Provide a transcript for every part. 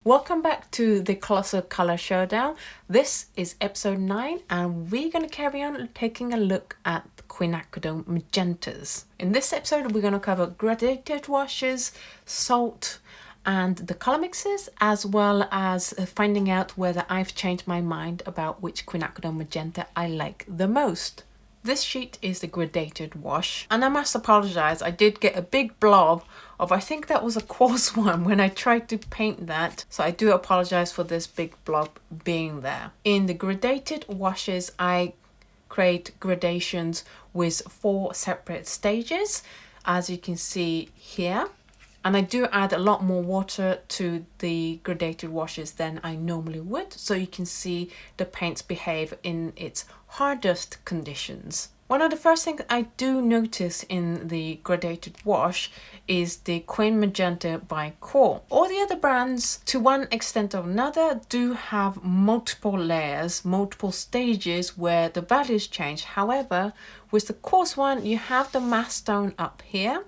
Welcome back to the Colossal Color Showdown. This is episode 9 and we're going to carry on taking a look at the Quinacridone Magentas. In this episode we're going to cover gradated washes, salt and the color mixes, as well as finding out whether I've changed my mind about which Quinacridone Magenta I like the most. This sheet is the gradated wash, and I must apologize, I did get a big blob of, I think that was a coarse one when I tried to paint that, so I do apologize for this big blob being there. In the gradated washes, I create gradations with 4 separate stages, as you can see here. And I do add a lot more water to the gradated washes than I normally would, so you can see the paints behave in its hardest conditions. One of the first things I do notice in the gradated wash is the Queen Magenta by Core. All the other brands, to one extent or another, do have multiple layers, multiple stages where the values change. However, with the coarse one, you have the mass tone up here.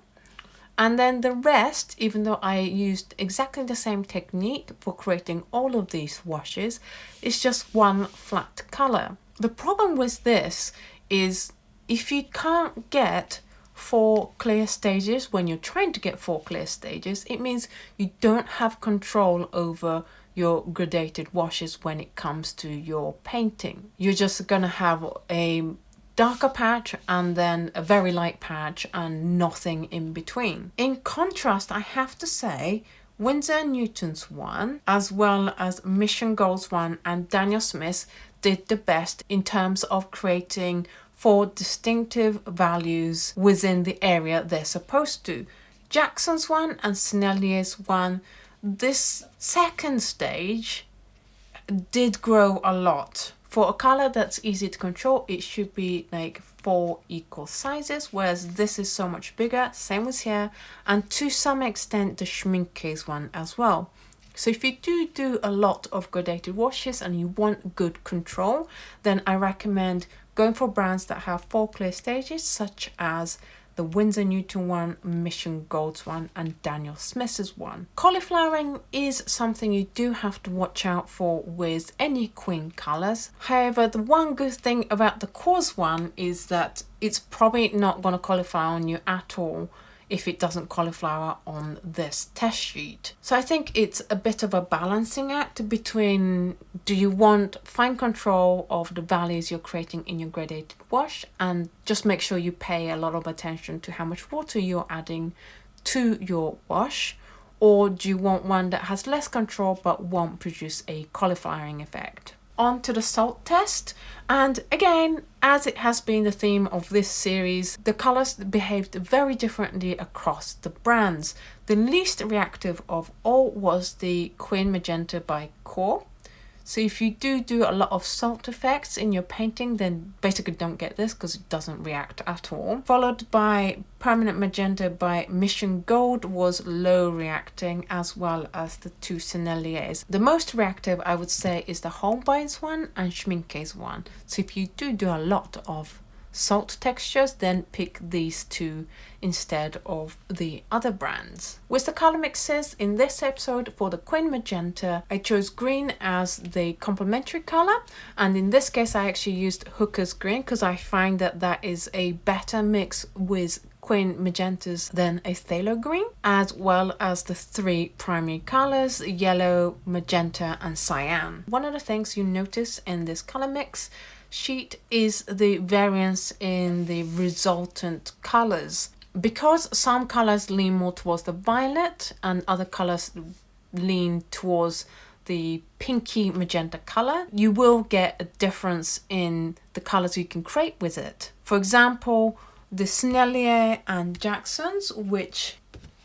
And then the rest, even though I used exactly the same technique for creating all of these washes, is just one flat color. The problem with this is if you can't get 4 clear stages when you're trying to get 4 clear stages, it means you don't have control over your gradated washes when it comes to your painting. You're just gonna have a darker patch and then a very light patch and nothing in between. In contrast, I have to say Winsor & Newton's one, as well as Mission Gold's one and Daniel Smith's, did the best in terms of creating 4 distinctive values within the area they're supposed to. Jackson's one and Sennelier's one, this second stage did grow a lot. For a color that's easy to control, it should be like 4 equal sizes, whereas this is so much bigger, same as here, and to some extent the Schmincke's one as well. So if you do a lot of gradated washes and you want good control, then I recommend going for brands that have 4 clear stages, such as the Winsor & Newton one, Mission Gold's one and Daniel Smith's one. Cauliflowering is something you do have to watch out for with any Queen colours. However, the one good thing about the coarse one is that it's probably not going to cauliflower on you at all if it doesn't cauliflower on this test sheet. So I think it's a bit of a balancing act between, do you want fine control of the values you're creating in your gradated wash, and just make sure you pay a lot of attention to how much water you're adding to your wash, or do you want one that has less control but won't produce a cauliflowering effect? On to the salt test, and again, as it has been the theme of this series, the colours behaved very differently across the brands. The least reactive of all was the Queen Magenta by Core. So if you do a lot of salt effects in your painting, then basically don't get this because it doesn't react at all. Followed by Permanent Magenta by Mission Gold was low reacting, as well as the 2 Senneliers. The most reactive, I would say, is the Holbein's one and Schmincke's one. So if you do a lot of salt textures, then pick these 2 instead of the other brands. With the color mixes in this episode, for the Queen Magenta, I chose green as the complementary color, and in this case I actually used Hooker's green because I find that is a better mix with Queen Magentas than a phthalo green, as well as the 3 primary colors, yellow, magenta and cyan. One of the things you notice in this color mix sheet is the variance in the resultant colors. Because some colors lean more towards the violet and other colors lean towards the pinky magenta color, you will get a difference in the colors you can create with it. For example, the Sennelier and Jackson's, which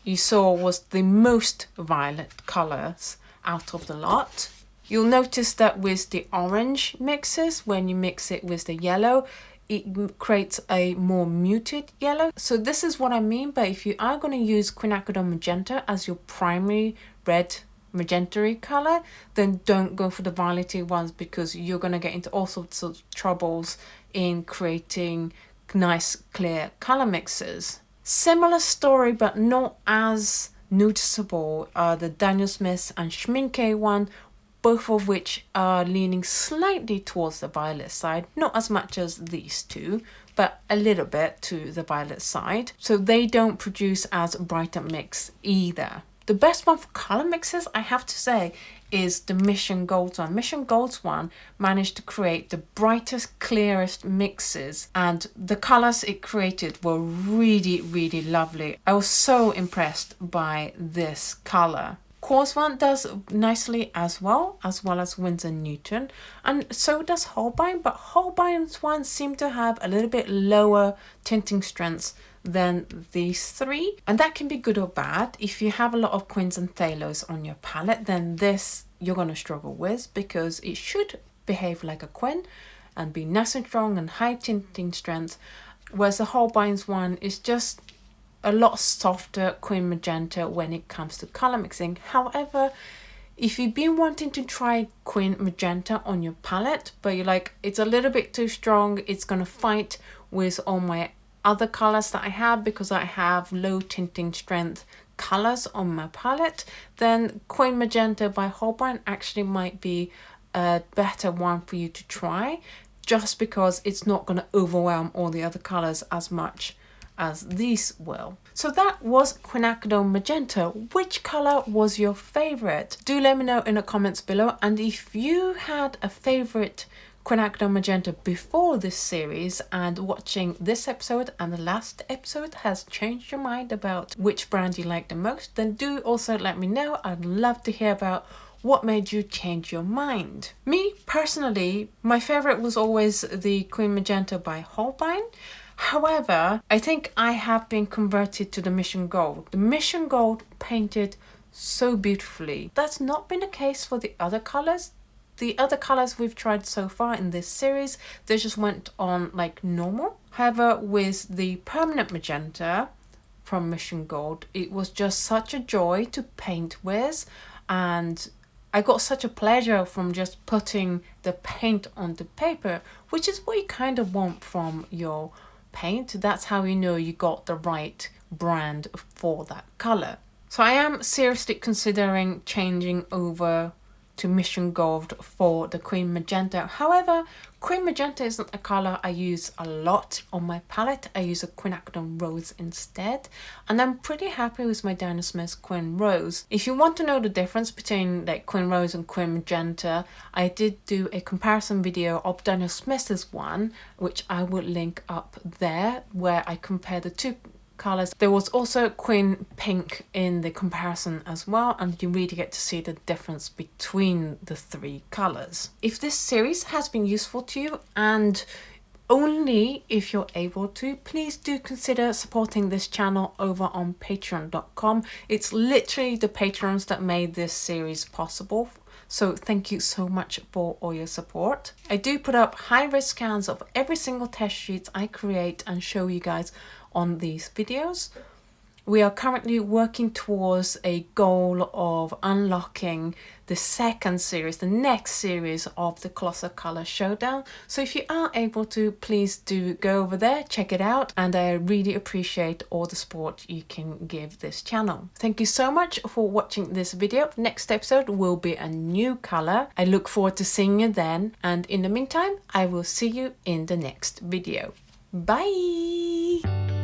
you saw was the most violet colors out of the lot. You'll notice that with the orange mixes, when you mix it with the yellow, it creates a more muted yellow. So this is what I mean by, if you are going to use Quinacridone Magenta as your primary red magenta color, then don't go for the violety ones, because you're going to get into all sorts of troubles in creating nice clear color mixes. Similar story, but not as noticeable are the Daniel Smith and Schmincke one, both of which are leaning slightly towards the violet side, not as much as these two, but a little bit to the violet side. So they don't produce as bright a mix either. The best one for color mixes, I have to say, is the Mission Gold one. Mission Gold's one managed to create the brightest, clearest mixes, and the colors it created were really, really lovely. I was so impressed by this color. Quartz one does nicely as well as Winsor Newton, and so does Holbein, but Holbein's one seemed to have a little bit lower tinting strengths than these three, and that can be good or bad. If you have a lot of Quins and Thalos on your palette, then this you're going to struggle with, because it should behave like a Quin and be nice and strong and high tinting strength, whereas the Holbein's one is just a lot softer Quin Magenta when it comes to color mixing. However, if you've been wanting to try Quin Magenta on your palette, but you're like, it's a little bit too strong, it's going to fight with all my other colors that I have because I have low tinting strength colors on my palette, then Quin Magenta by Holbein actually might be a better one for you to try, just because it's not going to overwhelm all the other colors as much as these will. So that was Quinacridone Magenta. Which color was your favorite? Do let me know in the comments below, and if you had a favorite Quinacridone Magenta before this series, and watching this episode and the last episode has changed your mind about which brand you like the most, then do also let me know. I'd love to hear about what made you change your mind. Me personally, my favorite was always the Quin Magenta by Holbein. However, I think I have been converted to the Mission Gold. The Mission Gold painted so beautifully. That's not been the case for the other colors. The other colors we've tried so far in this series, they just went on like normal. However, with the Permanent Magenta from Mission Gold, it was just such a joy to paint with, and I got such a pleasure from just putting the paint onto paper, which is what you kind of want from your paint. That's how you know you got the right brand for that color. So I am seriously considering changing over to Mission Gold for the Quin Magenta. However, Quin Magenta isn't a color I use a lot on my palette. I use a Quinacridone Rose instead, and I'm pretty happy with my Daniel Smith Quin Rose. If you want to know the difference between like Quin Rose and Quin Magenta, I did do a comparison video of Daniel Smith's one, which I will link up there, where I compare the two colors. There was also Quin Pink in the comparison as well, and you really get to see the difference between the three colors. If this series has been useful to you, and only if you're able to, please do consider supporting this channel over on patreon.com. It's literally the patrons that made this series possible. So thank you so much for all your support. I do put up high-risk scans of every single test sheet I create and show you guys on these videos. We are currently working towards a goal of unlocking the second series, the next series of the Colossal Color Showdown. So if you are able to, please do go over there, check it out, and I really appreciate all the support you can give this channel. Thank you so much for watching this video. Next episode will be a new color. I look forward to seeing you then, and in the meantime, I will see you in the next video. Bye!